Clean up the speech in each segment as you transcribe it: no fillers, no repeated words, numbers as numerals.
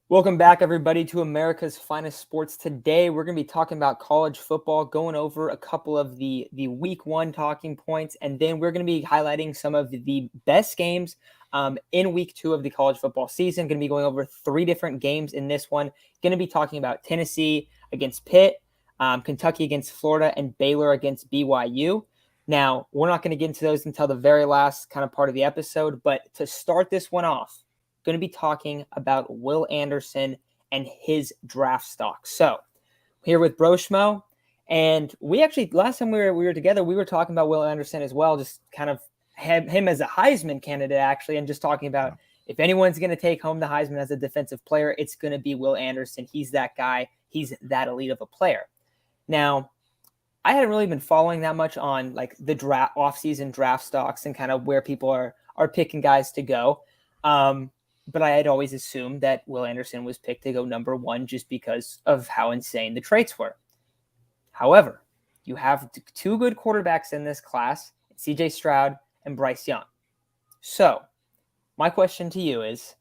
Welcome back, everybody, to America's Finest Sports. Today, we're going to be talking about college football, going over a couple of the week one talking points, and then we're going to be highlighting some of the best games in week two of the college football season. Going to be going over three different games in this one. Going to be talking about Tennessee against Pitt, Kentucky against Florida, and Baylor against BYU. Now, we're not going to get into those until the very last kind of part of the episode, but to start this one off, going to be talking about Will Anderson and his draft stock. So here with Broshmo, and we actually last time we were together, we were talking about Will Anderson as well, just kind of him as a Heisman candidate actually, and just talking about if anyone's going to take home the Heisman as a defensive player, it's going to be Will Anderson. He's that guy. He's that elite of a player. Now, I hadn't really been following that much on like the off-season draft stocks and kind of where people are picking guys to go. But I had always assumed that Will Anderson was picked to go number one just because of how insane the traits were. However, you have two good quarterbacks in this class, C.J. Stroud and Bryce Young. So my question to you is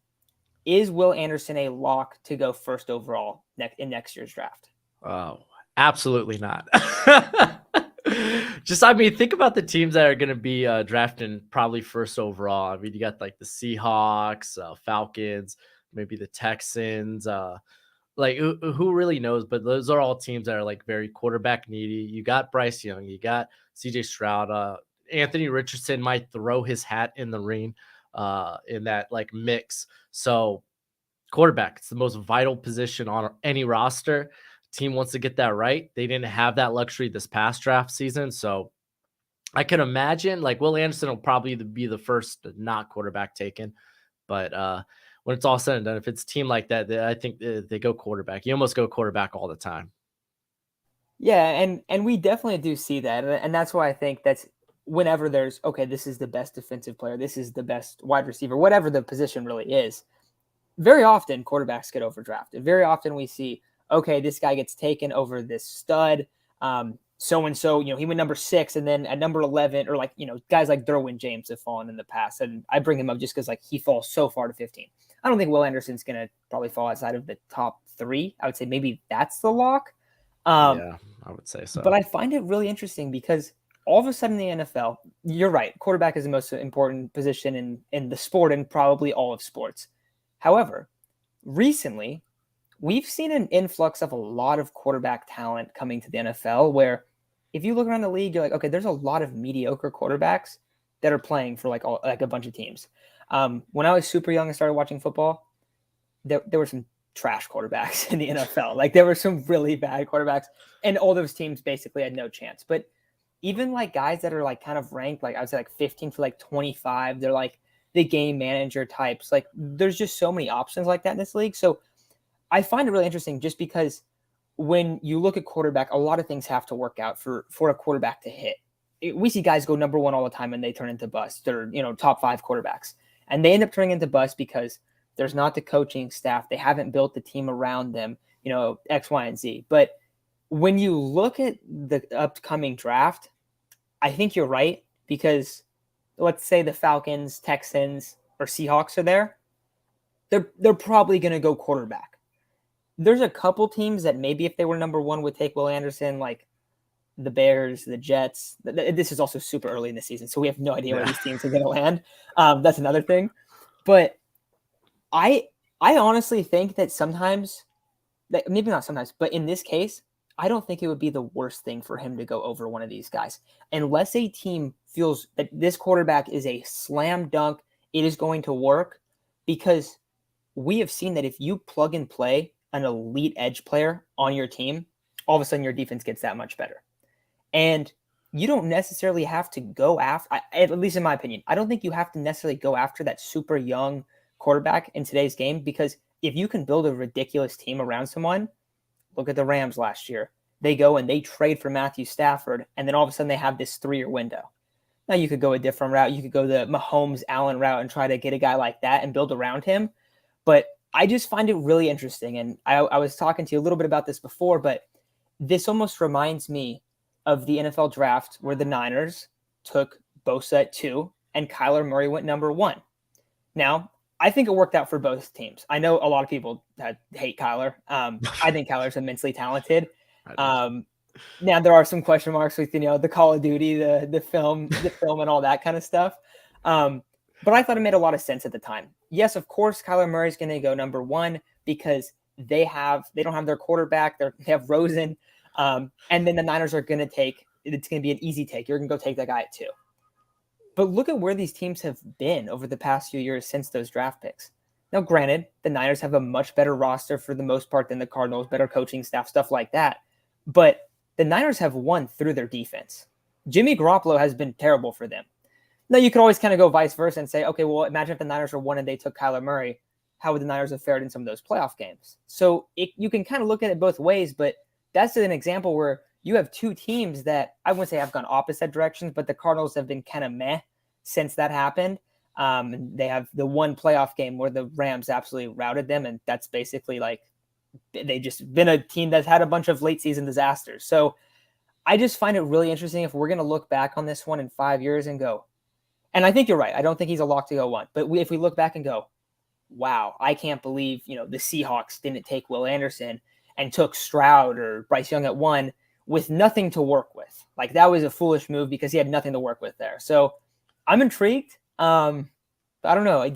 Will Anderson a lock to go first overall in next year's draft? Oh, absolutely not. Think about the teams that are going to be drafting probably first overall. I mean, you got like the Seahawks, Falcons, maybe the Texans. Who really knows? But those are all teams that are like very quarterback needy. You got Bryce Young, you got C.J. Stroud. Anthony Richardson might throw his hat in the ring in that like mix. So quarterback, it's the most vital position on any roster. Team wants to get that right. They didn't have that luxury this past draft season. So I can imagine like Will Anderson will probably be the first not quarterback taken. But when it's all said and done, if it's a team like that, I think they go quarterback. You almost go quarterback all the time. Yeah, and we definitely do see that. And that's why I think that's whenever there's, okay, this is the best defensive player, this is the best wide receiver, whatever the position really is, very often quarterbacks get overdrafted. Very often we see, okay, this guy gets taken over this stud. So-and-so, he went number 6, and then at number 11, or guys like Derwin James have fallen in the past. And I bring him up just because he falls so far to 15. I don't think Will Anderson's going to probably fall outside of the top 3. I would say maybe that's the lock. Yeah, I would say so. But I find it really interesting because all of a sudden in the NFL, you're right, quarterback is the most important position in the sport and probably all of sports. However, recently, we've seen an influx of a lot of quarterback talent coming to the NFL where if you look around the league, you're like, okay, there's a lot of mediocre quarterbacks that are playing for like a bunch of teams. When I was super young and started watching football, there were some trash quarterbacks in the NFL. Like there were some really bad quarterbacks and all those teams basically had no chance. But even like guys that are like kind of ranked, like I would say like 15 to like 25, they're like the game manager types. Like there's just so many options like that in this league. So I find it really interesting just because when you look at quarterback, a lot of things have to work out for a quarterback to hit. We see guys go number 1 all the time and they turn into busts. They're, top 5 quarterbacks. And they end up turning into busts because there's not the coaching staff. They haven't built the team around them, X, Y, and Z. But when you look at the upcoming draft, I think you're right because let's say the Falcons, Texans, or Seahawks are there. They're probably going to go quarterback. There's a couple teams that maybe if they were number 1 would take Will Anderson, like the Bears, the Jets. This is also super early in the season, so we have no idea where these teams are going to land. That's another thing. But I honestly think that sometimes, maybe not sometimes, but in this case, I don't think it would be the worst thing for him to go over one of these guys. Unless a team feels that this quarterback is a slam dunk, it is going to work, because we have seen that if you plug and play an elite edge player on your team, all of a sudden your defense gets that much better. And you don't necessarily have to go after, at least in my opinion, I don't think you have to necessarily go after that super young quarterback in today's game, because if you can build a ridiculous team around someone, look at the Rams last year. They go and they trade for Matthew Stafford, and then all of a sudden they have this 3-year window. Now you could go a different route. You could go the Mahomes-Allen route and try to get a guy like that and build around him. But I just find it really interesting. And I was talking to you a little bit about this before, but this almost reminds me of the NFL draft where the Niners took Bosa at 2 and Kyler Murray went number 1. Now, I think it worked out for both teams. I know a lot of people that hate Kyler. I think Kyler's immensely talented. Now there are some question marks with the Call of Duty, the film, and all that kind of stuff. But I thought it made a lot of sense at the time. Yes, of course, Kyler Murray's going to go number one because they don't have their quarterback. They have Rosen, and then the Niners are going to take. It's going to be an easy take. You're going to go take that guy at 2. But look at where these teams have been over the past few years since those draft picks. Now, granted, the Niners have a much better roster for the most part than the Cardinals, better coaching staff, stuff like that. But the Niners have won through their defense. Jimmy Garoppolo has been terrible for them. Now, you could always kind of go vice versa and say, okay, well, imagine if the Niners were 1 and they took Kyler Murray. How would the Niners have fared in some of those playoff games? So you can kind of look at it both ways, but that's an example where you have 2 teams that I wouldn't say have gone opposite directions, but the Cardinals have been kind of meh since that happened. They have the one playoff game where the Rams absolutely routed them, and that's basically like they just been a team that's had a bunch of late season disasters. So I just find it really interesting if we're going to look back on this one in 5 years and go, and I think you're right. I don't think he's a lock to go 1, but if we look back and go, wow, I can't believe, the Seahawks didn't take Will Anderson and took Stroud or Bryce Young at 1 with nothing to work with. Like that was a foolish move because he had nothing to work with there. So I'm intrigued. I don't know. What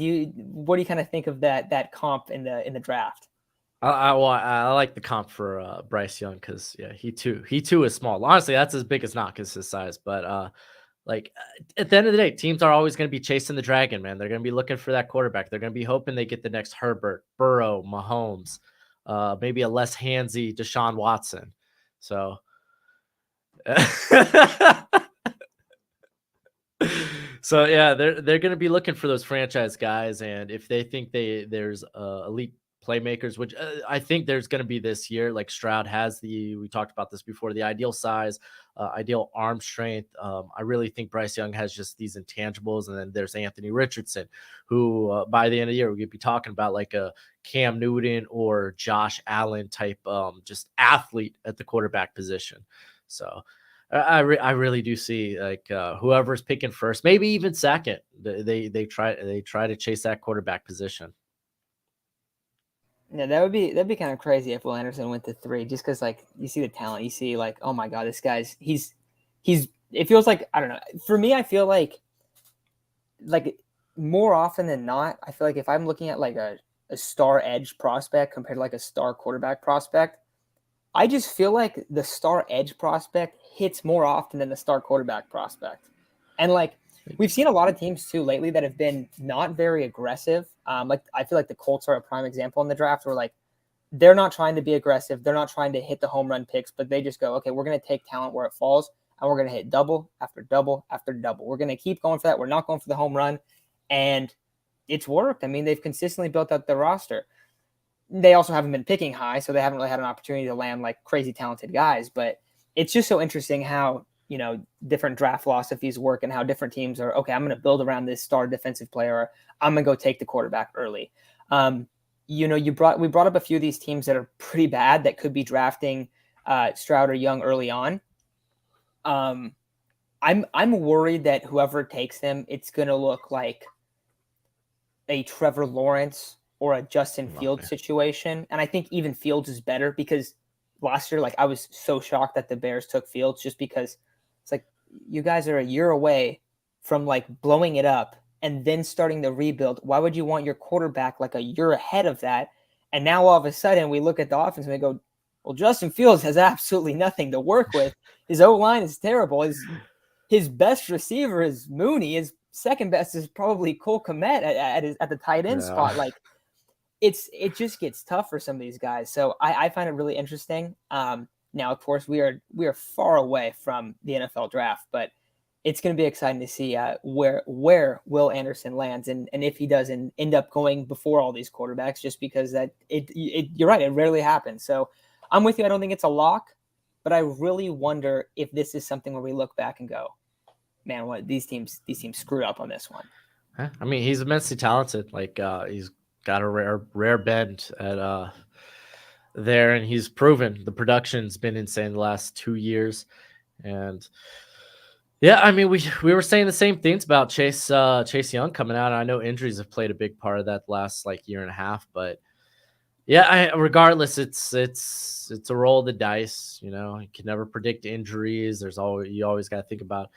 do you kind of think of that comp in the draft? I like the comp for Bryce Young because he too is small. Honestly, that's as big as knock is his size. But at the end of the day, teams are always going to be chasing the dragon, man. They're going to be looking for that quarterback. They're going to be hoping they get the next Herbert, Burrow, Mahomes, maybe a less handsy Deshaun Watson. So. So yeah, they're going to be looking for those franchise guys, and if they think there's elite playmakers, which I think there's going to be this year, like Stroud has we talked about this before, the ideal size, ideal arm strength. I really think Bryce Young has just these intangibles, and then there's Anthony Richardson, who by the end of the year we could be talking about like a Cam Newton or Josh Allen type, just athlete at the quarterback position. So. I really do see like whoever's picking first, maybe even second. They try to chase that quarterback position. Yeah, that'd be kind of crazy if Will Anderson went to 3, just because like you see the talent, you see like, oh my god, this guy's he's it feels like, I don't know. For me, I feel like more often than not, I feel like if I'm looking at like a star edge prospect compared to like a star quarterback prospect, I just feel like the star edge prospect hits more often than the star quarterback prospect. And like we've seen a lot of teams too lately that have been not very aggressive. Like I feel like the Colts are a prime example in the draft where like they're not trying to be aggressive. They're not trying to hit the home run picks, but they just go, okay, we're going to take talent where it falls and we're going to hit double after double after double. We're going to keep going for that. We're not going for the home run. And it's worked. I mean, they've consistently built up their roster. They also haven't been picking high, so they haven't really had an opportunity to land like crazy talented guys. But it's just so interesting how, different draft philosophies work and how different teams are, okay, I'm going to build around this star defensive player. Or I'm going to go take the quarterback early. We brought up a few of these teams that are pretty bad that could be drafting Stroud or Young early on. I'm worried that whoever takes them, it's going to look like a Trevor Lawrence or a Justin Fields situation. And I think even Fields is better because last year, like I was so shocked that the Bears took Fields just because it's like, you guys are a year away from like blowing it up and then starting the rebuild. Why would you want your quarterback like a year ahead of that? And now all of a sudden we look at the offense and we go, well, Justin Fields has absolutely nothing to work with. His O-line is terrible. His best receiver is Mooney. His second best is probably Cole Kmet at the tight end spot. Like, it just gets tough for some of these guys. So I find it really interesting. Now, of course, we are far away from the NFL draft, but it's going to be exciting to see where Will Anderson lands and if he doesn't end up going before all these quarterbacks, just because that you're right, it rarely happens. So I'm with you. I don't think it's a lock, but I really wonder if this is something where we look back and go, man, what these teams screwed up on this one. I mean, he's immensely talented. Like he's got a rare bend at there, and he's proven the production's been insane the last 2 years. And Yeah, I mean, we were saying the same things about Chase Young coming out. I know injuries have played a big part of that last like year and a half, but yeah, regardless, it's a roll of the dice. You know, you can never predict injuries. You always got to think about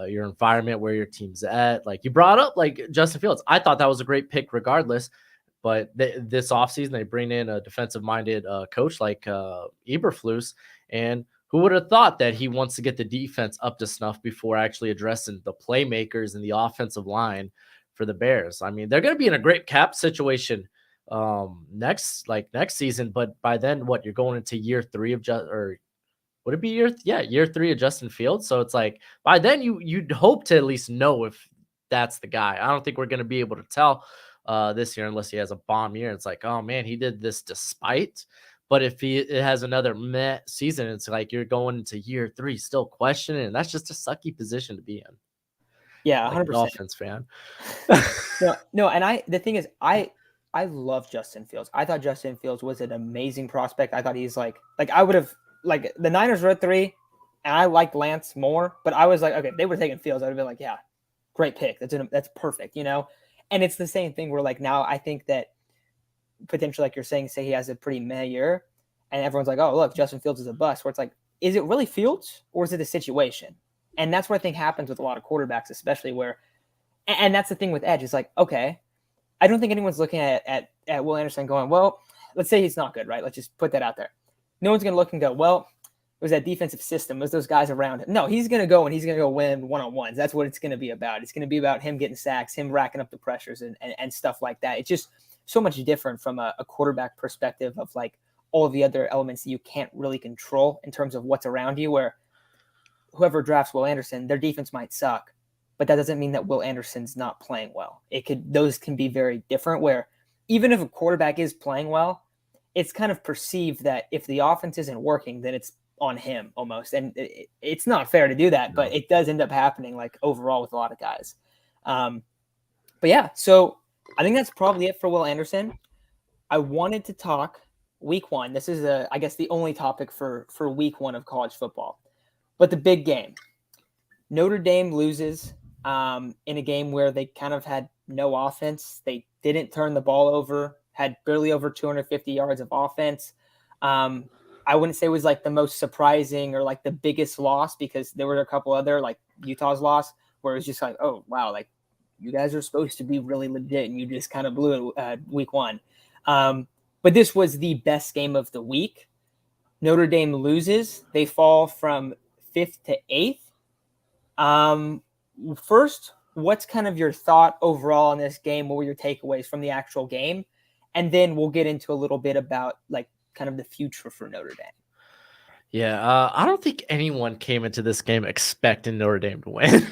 your environment, where your team's at. Like you brought up, like Justin Fields, I thought that was a great pick, regardless. But this offseason, they bring in a defensive minded coach like Eberflus, and who would have thought that he wants to get the defense up to snuff before actually addressing the playmakers and the offensive line for the Bears? I mean, they're going to be in a great cap situation next season, but by then, what, you're going into year 3 of or would it be year 3 of Justin Fields? So it's like by then you'd hope to at least know if that's the guy. I don't think we're going to be able to tell this year unless he has a bomb year. It's like, oh man, he did this despite. But if it has another meh season, it's like you're going into year 3 still questioning, and that's just a sucky position to be in, Yeah, like a 100%. Dolphins fan. No, and the thing is, I love Justin Fields. I thought Justin Fields was an amazing prospect. I thought he's like I would have like the Niners were at 3, and I liked Lance more, but I was like, okay, they were taking Fields. I'd have been like, yeah, great pick. That's perfect, you know. And it's the same thing where like now I think that potentially, like you're saying, say he has a pretty meh year, and everyone's like, oh look, Justin Fields is a bust. Where it's like, is it really Fields or is it the situation? And that's what I think happens with a lot of quarterbacks, especially where, and that's the thing with Edge. It's like, okay, I don't think anyone's looking at Will Anderson going, well, let's say he's not good, right? Let's just put that out there. No one's going to look and go, well, it was that defensive system, it was those guys around him. No, he's going to go and he's going to go win one-on-ones. That's what it's going to be about. It's going to be about him getting sacks, him racking up the pressures and stuff like that. It's just so much different from a quarterback perspective of like all of the other elements that you can't really control in terms of what's around you, where whoever drafts Will Anderson, their defense might suck, but that doesn't mean that Will Anderson's not playing well. Those can be very different, where even if a quarterback is playing well, it's kind of perceived that if the offense isn't working, then it's on him almost. And it's not fair to do that, but it does end up happening like overall with a lot of guys. But yeah, so I think that's probably it for Will Anderson. I wanted to talk week 1. This is I guess the only topic for week 1 of college football, but the big game. Notre Dame loses in a game where they kind of had no offense. They didn't turn the ball over, had barely over 250 yards of offense. I wouldn't say it was like the most surprising or like the biggest loss, because there were a couple other, like Utah's loss, where it was just like, oh, wow, like you guys are supposed to be really legit and you just kind of blew it week 1. But this was the best game of the week. Notre Dame loses. They fall from 5th to 8th. First, what's kind of your thought overall in this game? What were your takeaways from the actual game? And then we'll get into a little bit about like kind of the future for Notre Dame. Yeah, I don't think anyone came into this game expecting Notre Dame to win.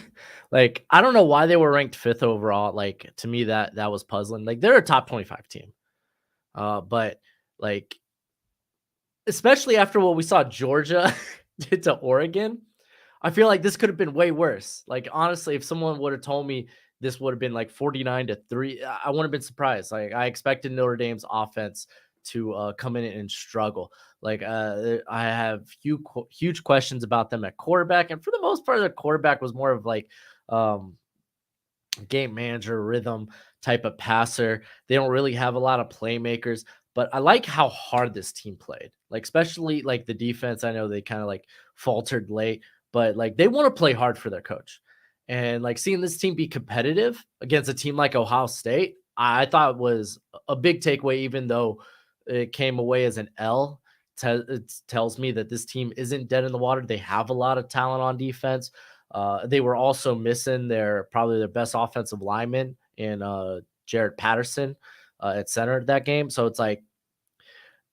Like, I don't know why they were ranked 5th overall. Like, to me, that was puzzling. Like, they're a top 25 team. But like, especially after what we saw Georgia did to Oregon, I feel like this could have been way worse. Like, honestly, if someone would have told me this would have been like 49-3, I wouldn't have been surprised. Like, I expected Notre Dame's offense to come in and struggle. Like, I have huge questions about them at quarterback, and for the most part, their quarterback was more of like game manager, rhythm type of passer. They don't really have a lot of playmakers, but I like how hard this team played. Like, especially like the defense. I know they kind of like faltered late, but like they want to play hard for their coach. And like seeing this team be competitive against a team like Ohio State, I thought was a big takeaway, even though it came away as an L. It tells me that this team isn't dead in the water. They have a lot of talent on defense. They were also missing probably their best offensive lineman in Jared Patterson at center that game. So it's like,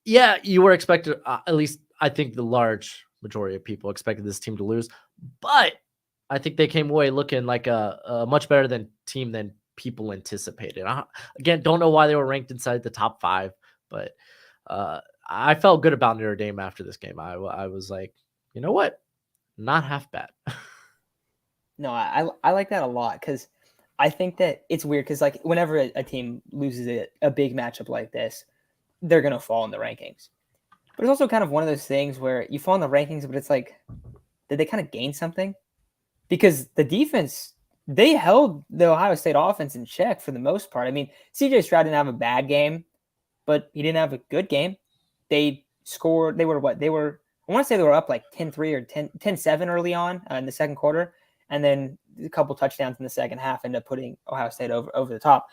yeah, you were expected, at least I think the large majority of people expected this team to lose, but I think they came away looking like a much better team than people anticipated. Again, don't know why they were ranked inside the top 5, but I felt good about Notre Dame after this game. I was like, you know what? Not half bad. No, I like that a lot, because I think that it's weird because like whenever a team loses a big matchup like this, they're going to fall in the rankings. But it's also kind of one of those things where you fall in the rankings, but it's like, did they kind of gain something? because the defense, they held the Ohio State offense in check for the most part. I mean, CJ Stroud didn't have a bad game, but he didn't have a good game. They scored, they were what? They were, I want to say they were up like 10-3 or 10-7 early on in the second quarter. And then a couple touchdowns in the second half ended up putting Ohio State over the top.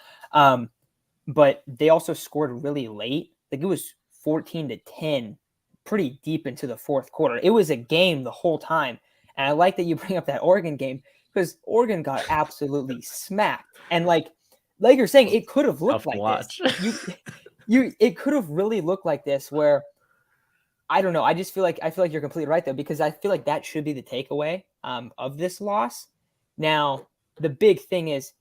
But they also scored really late. Like it was 14-10 pretty deep into the fourth quarter. It was a game the whole time. And I like that you bring up that Oregon game because Oregon got absolutely smacked. And like you're saying, it could have looked like watch. this. It could have really looked like this where I don't know. I feel like you're completely right though, because I feel like that should be the takeaway of this loss. Now, the big thing is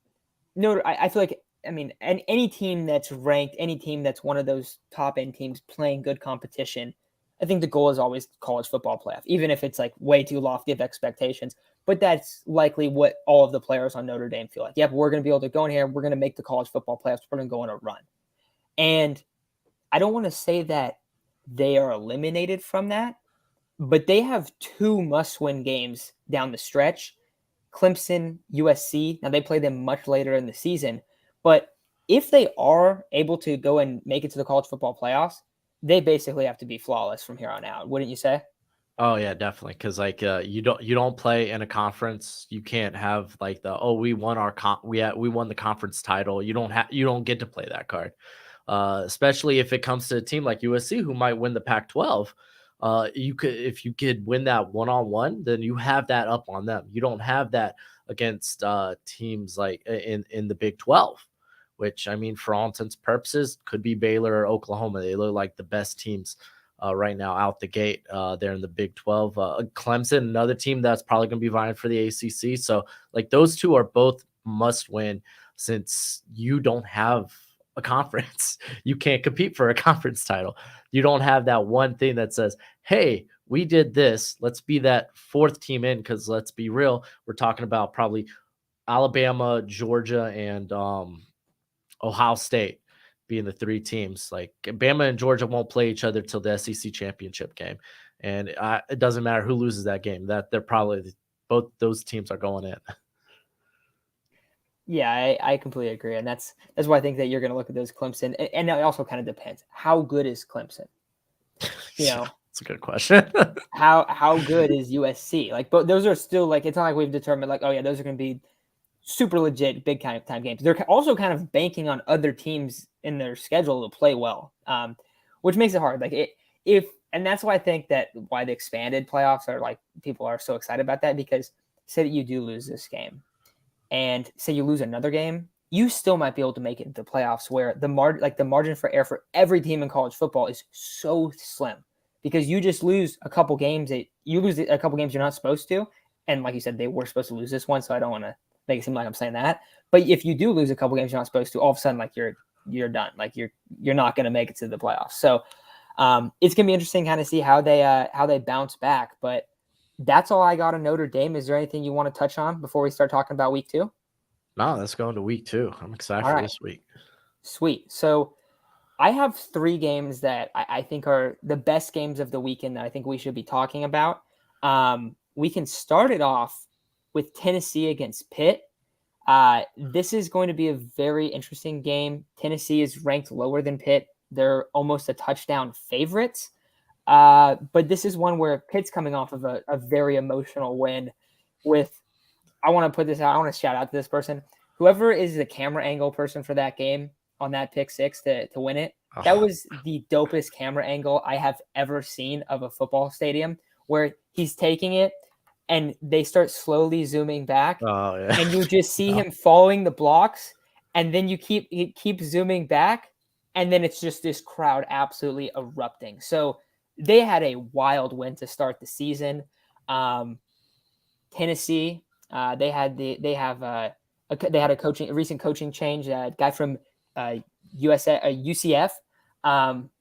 Notre. I feel like, I mean, any team that's ranked, any team that's one of those top end teams playing good competition, I think the goal is always college football playoff, even if it's like way too lofty of expectations. But that's likely what all of the players on Notre Dame feel like. Yep, we're going to be able to go in here. We're going to make the college football playoffs. We're going to go on a run. And I don't want to say that they are eliminated from that, but they have two must-win games down the stretch. Clemson, USC. Now they play them much later in the season, but if they are able to go and make it to the college football playoffs, they basically have to be flawless from here on out. Wouldn't you say? Oh yeah, definitely. Because like you don't play in a conference. You can't have like we won we won the conference title. You don't get to play that card. Especially if it comes to a team like USC who might win the Pac-12. If you could win that one-on-one, then you have that up on them. You don't have that against teams like in the Big 12, which I mean, for all intents and purposes, could be Baylor or Oklahoma. They look like the best teams right now out the gate there in the Big 12. Clemson, another team that's probably going to be vying for the ACC. So like those two are both must win since you don't have a conference. You can't compete for a conference title. You don't have that one thing that says, hey, we did this. Let's be that fourth team in, because let's be real. We're talking about probably Alabama, Georgia, and Ohio State being the three teams. Like Bama and Georgia won't play each other till the SEC championship game. And it doesn't matter who loses that game, that they're probably both those teams are going in. Yeah, I completely agree, and that's why I think that you're going to look at those Clemson, and it also kind of depends. How good is Clemson? You know, It's a good question. how good is USC? Like, but those are still like, it's not like we've determined like, oh yeah, those are going to be super legit big time games. They're also kind of banking on other teams in their schedule to play well, which makes it hard. Like and that's why I think that why the expanded playoffs are like people are so excited about that, because say that you do lose this game and say you lose another game, you still might be able to make it into the playoffs, where the margin for error for every team in college football is so slim, because you just lose a couple games you're not supposed to. And like you said, they were supposed to lose this one. So I don't want to make it seem like I'm saying that, but if you do lose a couple games you're not supposed to, all of a sudden, like you're done. Like you're not going to make it to the playoffs. So it's going to be interesting kind of see how they bounce back, but that's all I got on Notre Dame. Is there anything you want to touch on before we start talking about week 2? No, let's go into week 2. I'm excited All for right. this week. Sweet. So I have 3 games that I think are the best games of the weekend that I think we should be talking about. We can start it off with Tennessee against Pitt. This is going to be a very interesting game. Tennessee is ranked lower than Pitt. They're almost a touchdown favorites. But this is one where Pitt's coming off of a very emotional win with, I want to put this out. I want to shout out to this person. Whoever is the camera angle person for that game on that pick 6 to win it, that was the dopest camera angle I have ever seen of a football stadium, where he's taking it and they start slowly zooming back. Oh, yeah. And you just see him following the blocks, and then you keep zooming back, and then it's just this crowd absolutely erupting. So they had a wild win to start the season. Tennessee, they had a recent coaching change, a guy from UCF,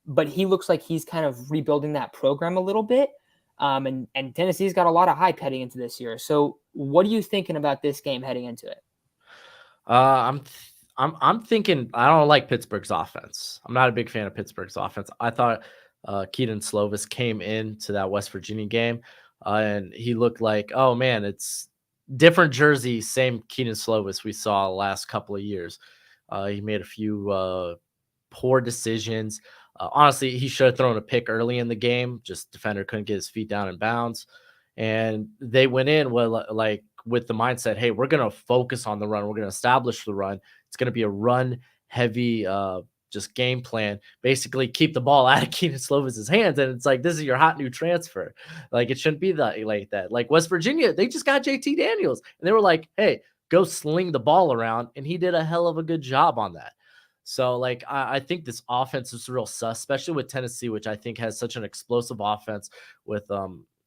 but he looks like he's kind of rebuilding that program a little bit. And Tennessee's got a lot of hype heading into this year. So what are you thinking about this game heading into it? I'm thinking I don't like Pittsburgh's offense. I'm not a big fan of Pittsburgh's offense. I thought Keaton Slovis came into that West Virginia game and he looked like, oh man, it's different jersey, same Keenan Slovis we saw the last couple of years. He made a few poor decisions. Honestly, he should have thrown a pick early in the game. Just defender couldn't get his feet down in bounds, and they went in with the mindset, hey, we're gonna focus on the run. We're gonna establish the run. It's gonna be a run heavy just game plan. Basically, keep the ball out of Keenan Slovis's hands, and it's like this is your hot new transfer. Like it shouldn't be like that. Like West Virginia, they just got JT Daniels, and they were like, hey, go sling the ball around, and he did a hell of a good job on that. So, like, I think this offense is real sus, especially with Tennessee, which I think has such an explosive offense with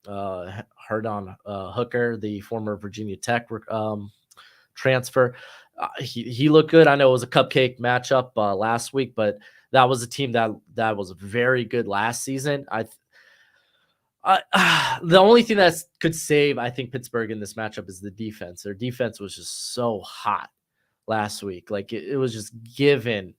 Herdon Hooker, the former Virginia Tech transfer. He looked good. I know it was a cupcake matchup last week, but that was a team that was very good last season. The only thing that could save, I think, Pittsburgh in this matchup is the defense. Their defense was just so hot last week. Like it was just given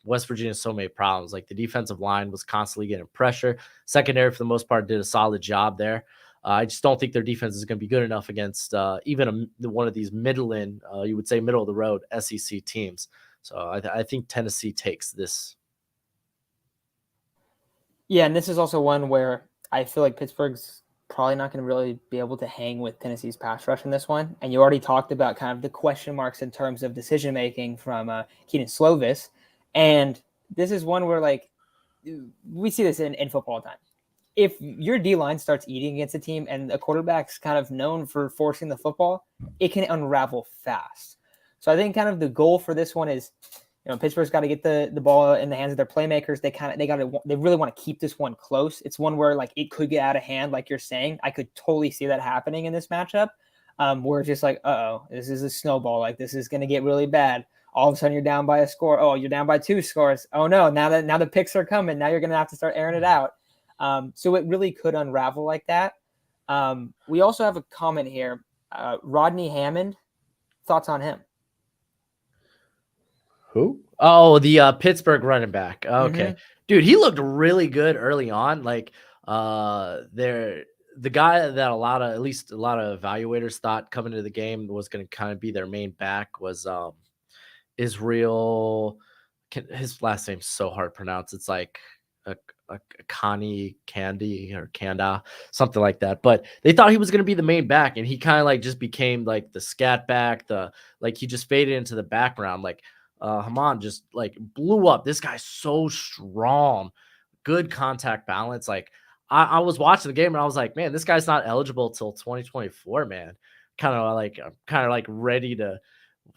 West Virginia so many problems. Like the defensive line was constantly getting pressure. Secondary, for the most part, did a solid job there. I just don't think their defense is going to be good enough against even one of these you would say middle of the road SEC teams. So I think Tennessee takes this. Yeah, and this is also one where I feel like Pittsburgh's probably not going to really be able to hang with Tennessee's pass rush in this one. And you already talked about kind of the question marks in terms of decision making from Keenan Slovis. And this is one where, like, we see this in football all the time. If your D-line starts eating against a team and a quarterback's kind of known for forcing the football, it can unravel fast. So I think kind of the goal for this one is, Pittsburgh's got to get the ball in the hands of their playmakers. They really want to keep this one close. It's one where, like, it could get out of hand, like you're saying. I could totally see that happening in this matchup, where it's just like, this is a snowball. Like, this is going to get really bad. All of a sudden, you're down by a score. Oh, you're down by 2 scores. Oh no! Now the picks are coming. Now you're going to have to start airing it out. So it really could unravel like that. We also have a comment here. Rodney Hammond, thoughts on him? Who? Oh, the Pittsburgh running back. Okay. Mm-hmm. Dude, he looked really good early on. Like the guy that at least a lot of evaluators thought coming into the game was going to kind of be their main back was Israel. His last name's so hard to pronounce. It's like a Connie Candy or Kanda, something like that. But they thought he was going to be the main back, and he kind of like just became like the scat back. He just faded into the background. Like Haman just like blew up. This guy's so strong, good contact balance. Like I was watching the game and I was like, man, this guy's not eligible till 2024, man. Kind of like ready to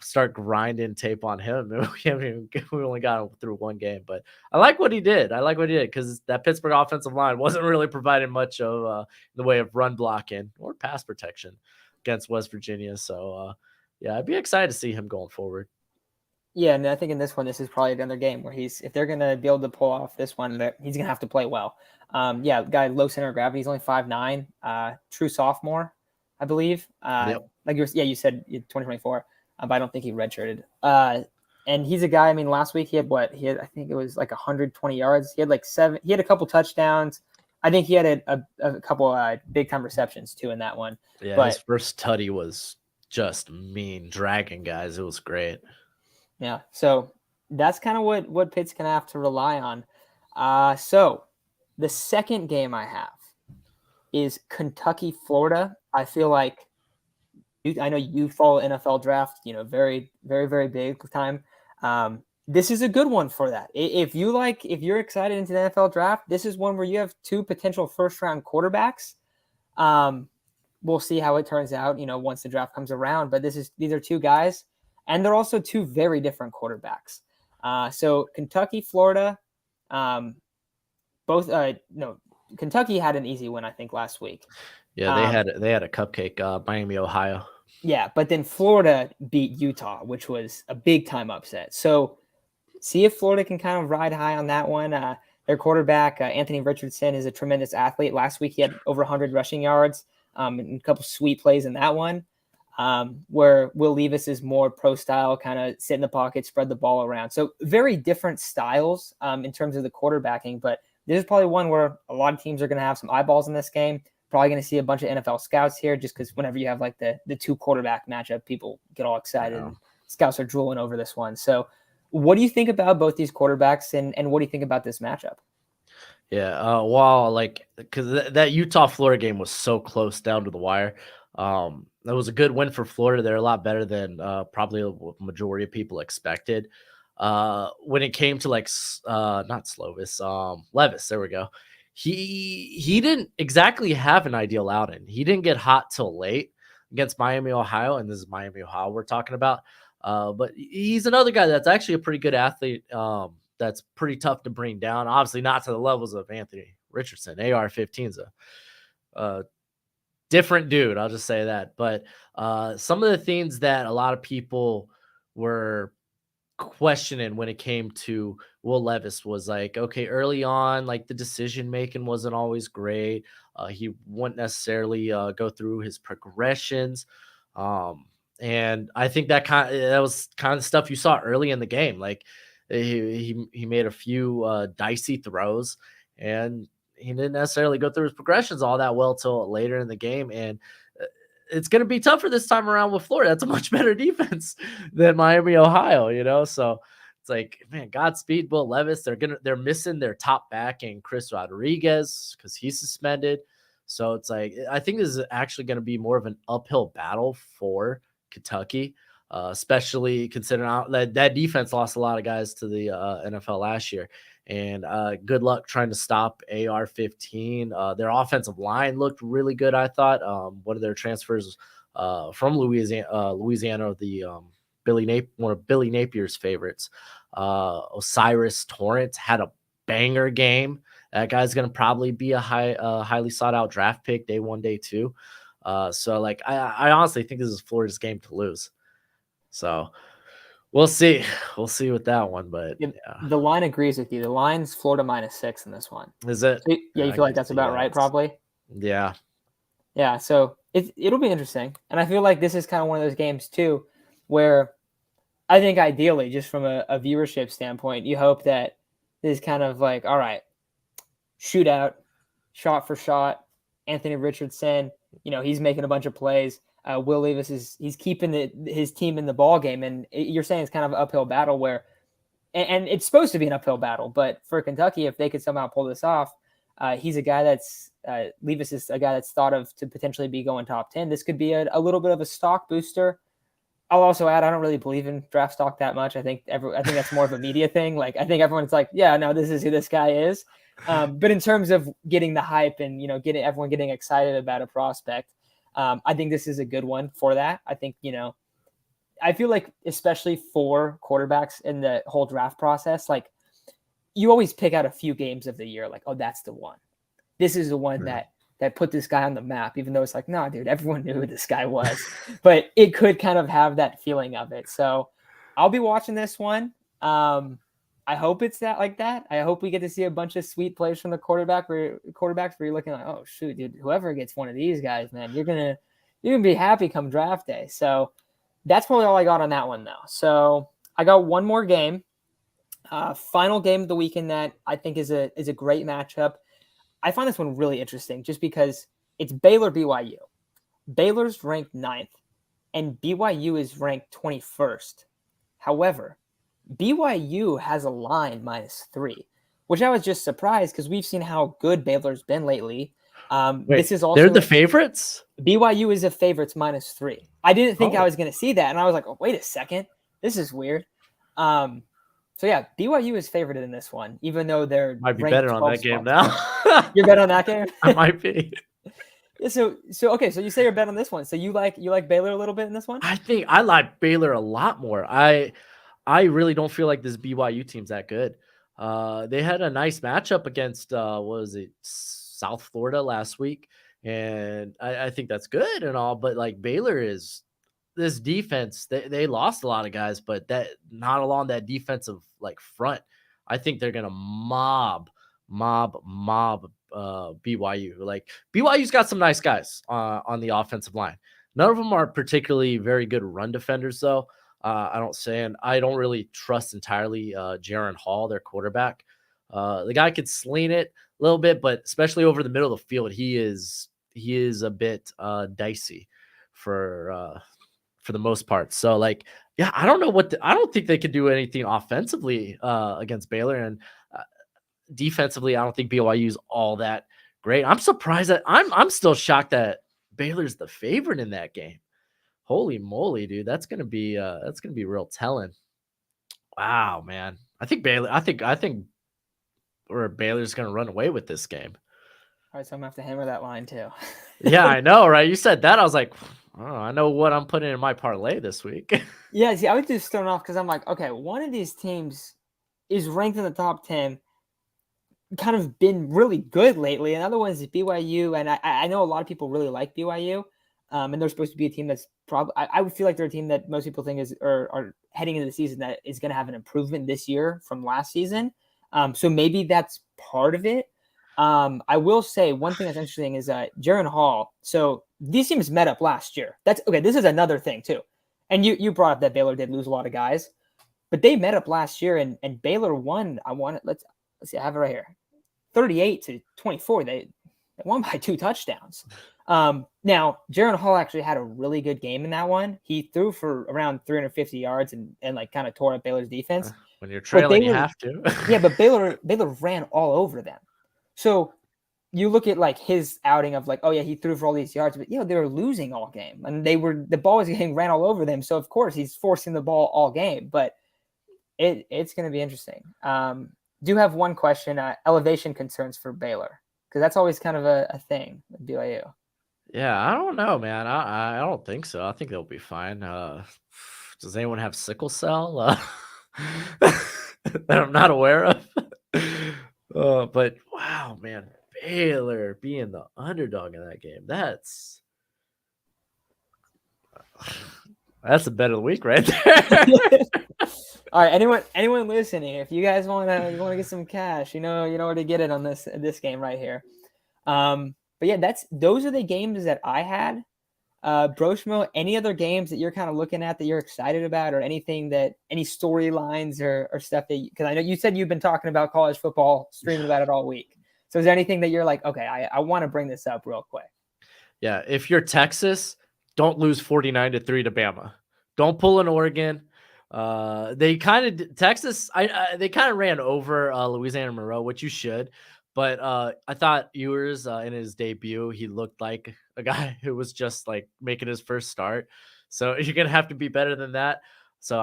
start grinding tape on him. We only got him through one game, but I like what he did. Because that Pittsburgh offensive line wasn't really providing much of the way of run blocking or pass protection against West Virginia. So yeah, I'd be excited to see him going forward. Yeah, and I think in this one, this is probably another game where if they're going to be able to pull off this one, he's going to have to play well. Guy, low center of gravity. He's only 5'9", true sophomore, I believe. Yep. You said 2024. But I don't think he redshirted. And he's a guy. I mean, last week he had I think it was like 120 yards. He had like 7. He had a couple touchdowns. I think he had a couple big time receptions too in that one. Yeah, but his first tutty was just mean, dragging guys. It was great. Yeah, so that's kind of what Pitt's gonna have to rely on. So the second game I have is Kentucky, Florida. I feel like I know you follow NFL draft, very, very, very big time. This is a good one for that. If you're excited into the NFL draft, this is one where you have 2 potential first round quarterbacks. We'll see how it turns out, once the draft comes around. But these are 2 guys, and they're also 2 very different quarterbacks. So Kentucky, Florida, Kentucky had an easy win, I think, last week. Yeah, they had a cupcake, Miami, Ohio. Yeah, but then Florida beat Utah, which was a big time upset. So see if Florida can kind of ride high on that one. Their quarterback, Anthony Richardson, is a tremendous athlete. Last week he had over 100 rushing yards, and a couple sweet plays in that one. Where Will Levis is more pro style, kind of sit in the pocket, spread the ball around. So very different styles in terms of the quarterbacking, but this is probably one where a lot of teams are going to have some eyeballs in this game. probably going to see a bunch of NFL scouts here just because whenever you have like the two quarterback matchup, people get all excited and scouts are drooling over this one. So what do you think about both these quarterbacks and what do you think about this matchup? Yeah, well, like, because that Utah-Florida game was so close down to the wire. That was a good win for Florida. They're a lot better than probably a majority of people expected. When it came to like not Slovis, Levis, there we go. He didn't exactly have an ideal outing. He didn't get hot till late against Miami, Ohio, and this is Miami, Ohio we're talking about. But he's another guy that's actually a pretty good athlete. That's pretty tough to bring down. Obviously, not to the levels of Anthony Richardson. AR-15 is a different dude. I'll just say that. But some of the things that a lot of people were questioning when it came to Will Levis was like, okay, early on, like the decision making wasn't always great. He wouldn't necessarily go through his progressions. And I think that was kind of stuff you saw early in the game. Like he made a few dicey throws, and he didn't necessarily go through his progressions all that well till later in the game. And it's going to be tougher this time around with Florida. That's a much better defense than Miami, Ohio, So it's like, man, Godspeed, Will Levis. They're missing their top back in Chris Rodriguez because he's suspended. So it's like, I think this is actually going to be more of an uphill battle for Kentucky, especially considering that defense lost a lot of guys to the NFL last year. And good luck trying to stop AR-15. Their offensive line looked really good, I thought. One of their transfers from Louisiana, one of Billy Napier's favorites, Osiris Torrance, had a banger game. That guy's going to probably be a highly sought out draft pick day 1, day 2. So like I honestly think this is Florida's game to lose. So we'll see. We'll see with that one, but yeah. The line agrees with you. The line's Florida -6 in this one. Is it? So, yeah, you feel like that's about right, probably? Yeah. Yeah, so it'll be interesting. And I feel like this is kind of one of those games, too, where I think ideally, just from a viewership standpoint, you hope that this is kind of like, all right, shootout, shot for shot. Anthony Richardson, he's making a bunch of plays. Will Levis he's keeping his team in the ball game, and you're saying it's kind of an uphill battle where, and it's supposed to be an uphill battle, but for Kentucky, if they could somehow pull this off, he's a guy Levis is a guy that's thought of to potentially be going top 10. This could be a little bit of a stock booster. I'll also add, I don't really believe in draft stock that much. I think that's more of a media thing. Like, I think everyone's like, yeah, no, this is who this guy is. But in terms of getting the hype and, everyone getting excited about a prospect, I think this is a good one for that. I think, I feel like especially for quarterbacks in the whole draft process, like you always pick out a few games of the year, like, oh, that's the one. This is the one that put this guy on the map, even though it's like, no, dude, everyone knew who this guy was. But it could kind of have that feeling of it. So I'll be watching this one. I hope it's like that. I hope we get to see a bunch of sweet plays from the quarterbacks where you're looking like, oh shoot, dude, whoever gets one of these guys, man, you're gonna be happy come draft day. So that's probably all I got on that one though. So I got one more game, final game of the weekend that I think is a great matchup. I find this one really interesting just because it's Baylor-BYU. Baylor's ranked 9th and BYU is ranked 21st. However, BYU has a line -3, which I was just surprised because we've seen how good Baylor's been lately. This is also they're the favorites. BYU is a favorites -3. I didn't think I was going to see that, and I was like, oh, wait a second, this is weird. So yeah, BYU is favored in this one, even though they're might be better on that game now. You're better on that game. I might be. So okay, so you say you're bet on this one. So you like Baylor a little bit in this one? I think I like Baylor a lot more. I really don't feel like this BYU team's that good. They had a nice matchup against South Florida last week, and I think that's good and all. But like Baylor is this defense, they lost a lot of guys, but that not along that defensive like front. I think they're gonna mob BYU. Like BYU's got some nice guys on the offensive line. None of them are particularly very good run defenders, though. I don't really trust entirely Jaron Hall, their quarterback. The guy could sling it a little bit, but especially over the middle of the field, he is he is a bit dicey for the most part. So like, yeah, I don't know I don't think they could do anything offensively against Baylor, and uh, defensively, I don't think BYU is all that great. I'm surprised that I'm still shocked that Baylor's the favorite in that game. Holy moly, dude, that's gonna be real telling. Wow, man. I think or Baylor's gonna run away with this game. All right, so I'm gonna have to hammer that line too. Yeah, I know, right? You said that. I was like, oh, I know what I'm putting in my parlay this week. Yeah, see, I was just thrown off because I'm like, okay, one of these teams is ranked in the top 10, kind of been really good lately. Another one is BYU, and I know a lot of people really like BYU, and they're supposed to be a team that's probably I would feel like they're a team that most people think is or are heading into the season that is going to have an improvement this year from last season. So maybe that's part of it. I will say one thing that's interesting is Jaron Hall. So these teams met up last year. That's okay. This is another thing too, and you brought up that Baylor did lose a lot of guys, but they met up last year and Baylor won. Let's see, I have it right here. 38-24. They won by 2 touchdowns. Now, Jaron Hall actually had a really good game in that one. He threw for around 350 yards and like kind of tore up Baylor's defense. When you're trailing, you have to. Yeah, but Baylor ran all over them. So you look at like his outing of like, oh yeah, he threw for all these yards, but they were losing all game and the ball was getting ran all over them. So of course he's forcing the ball all game, but it's going to be interesting. Do have one question, elevation concerns for Baylor, because that's always kind of a thing with BYU. Yeah, I don't know, man. I don't think so. I think they'll be fine. Does anyone have sickle cell that I'm not aware of? But wow, man, Baylor being the underdog in that game. That's a better week right there. All right, anyone listening, if you guys want to get some cash, you know where to get it on this game right here. But yeah, those are the games that I had. Broshmo, any other games that you're kind of looking at that you're excited about, or any storylines or stuff that, because I know you said you've been talking about college football, streaming about it all week. So is there anything that you're like, okay, I want to bring this up real quick? Yeah, if you're Texas, don't lose 49-3 to Bama. Don't pull an Oregon. They kind of Texas. They kind of ran over Louisiana Monroe, which you should. But I thought Ewers in his debut, he looked like a guy who was just like making his first start. So you're gonna have to be better than that. So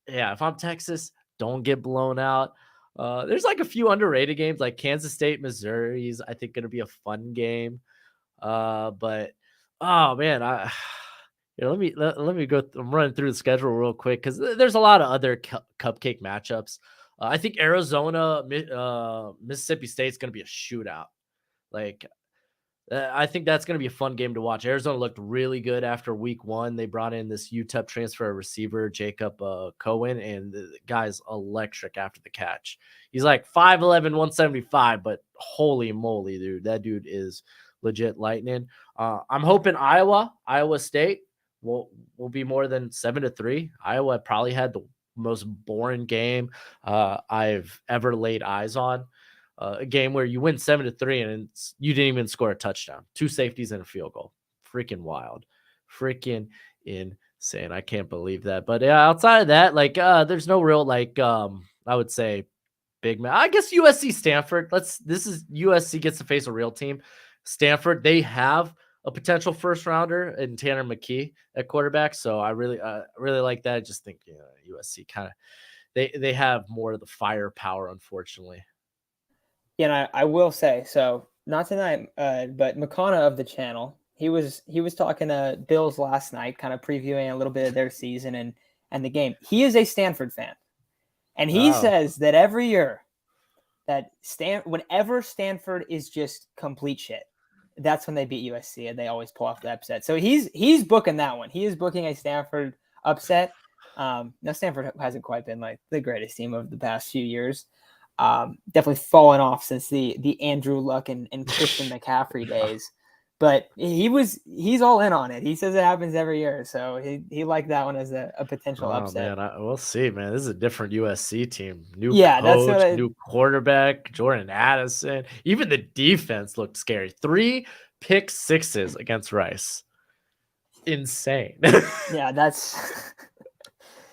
yeah, if I'm Texas, don't get blown out. There's like a few underrated games, like Kansas State, Missouri's I think gonna be a fun game. But oh man, let me go. I'm running through the schedule real quick because there's a lot of other cupcake matchups. I think Arizona, Mississippi State's going to be a shootout. Like, I think that's going to be a fun game to watch. Arizona looked really good after week 1. They brought in this UTEP transfer receiver, Jacob Cohen, and the guy's electric after the catch. He's like 5'11", 175, but holy moly, dude. That dude is legit lightning. I'm hoping Iowa State will be more than 7-3. Iowa probably had the most boring game I've ever laid eyes on. A game where you win 7-3 and you didn't even score a touchdown, 2 safeties and a field goal. Freaking wild, freaking insane. I can't believe that. But yeah, outside of that, like there's no real like I would say big man. I guess USC Stanford. This is USC gets to face a real team. Stanford, they have a potential first rounder in Tanner McKee at quarterback. So I really like that. I just think USC kind of they have more of the firepower, unfortunately. Yeah, and I will say, so not tonight, but McConnell of the channel, he was talking to Bills last night, kind of previewing a little bit of their season and the game. He is a Stanford fan, and he says that every year that whenever Stanford is just complete shit, that's when they beat USC, and they always pull off the upset. So he's booking that one. He is booking a Stanford upset. Now Stanford hasn't quite been like the greatest team of the past few years. Definitely fallen off since the Andrew Luck and Christian McCaffrey days. But he's all in on it. He says it happens every year, so he liked that one as a potential Oh upset. man, we'll see, man. This is a different USC team. New Yeah, that's what coach, new quarterback, Jordan Addison. Even the defense looked scary. 3 pick sixes against Rice. Insane. Yeah, that's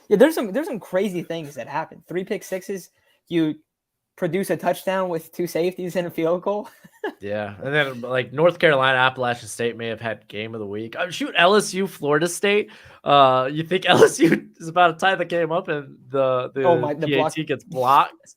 yeah. There's some crazy things that happen. 3 pick sixes. You produce a touchdown with 2 safeties and a field goal. Yeah, and then like North Carolina, Appalachian State may have had game of the week. Shoot, LSU, Florida State. You think LSU is about to tie the game up, and the the block. PAT gets blocked,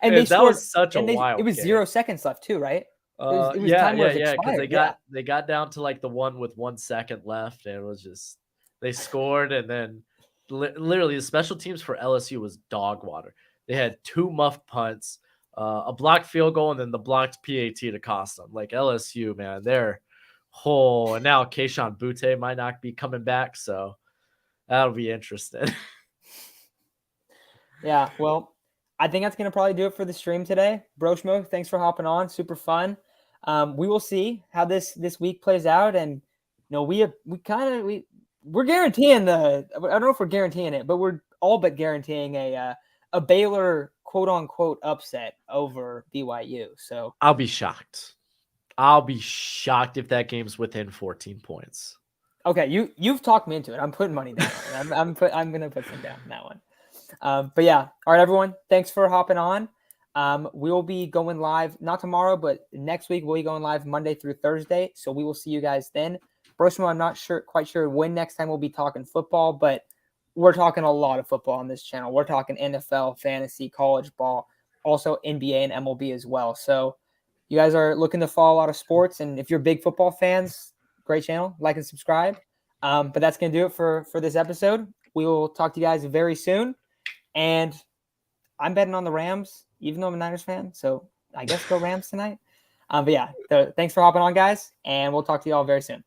And and they that scored, was such a wild. It was game. 0 seconds left too, right? It was Yeah, time where it because expired. they got down to like the one with 1 second left, and it was just they scored, and then literally the special teams for LSU was dog water. They had 2 muff punts, a blocked field goal, and then the blocked PAT to cost them. Like LSU, man, they're whole. And now Keishon Butte might not be coming back, so that'll be interesting. Yeah, well, I think that's gonna probably do it for the stream today. Broshmo, thanks for hopping on. Super fun. We will see how this week plays out, and we're guaranteeing I don't know if we're guaranteeing it, but we're all but guaranteeing a Baylor quote unquote upset over BYU. So I'll be shocked. I'll be shocked if that game's within 14 points. Okay, you've talked me into it. I'm putting money down. I'm gonna put some down on that one. But yeah, all right, everyone. Thanks for hopping on. We will be going live not tomorrow, but next week. We'll be going live Monday through Thursday. So we will see you guys then. Broshmo, I'm not quite sure when next time we'll be talking football, but we're talking a lot of football on this channel. We're talking NFL, fantasy, college ball, also NBA and MLB as well. So you guys are looking to follow a lot of sports, and if you're big football fans, great channel, like and subscribe. But that's gonna do it for this episode. We will talk to you guys very soon. And I'm betting on the Rams, even though I'm a Niners fan. So I guess go Rams tonight. But yeah, thanks for hopping on, guys. And we'll talk to you all very soon.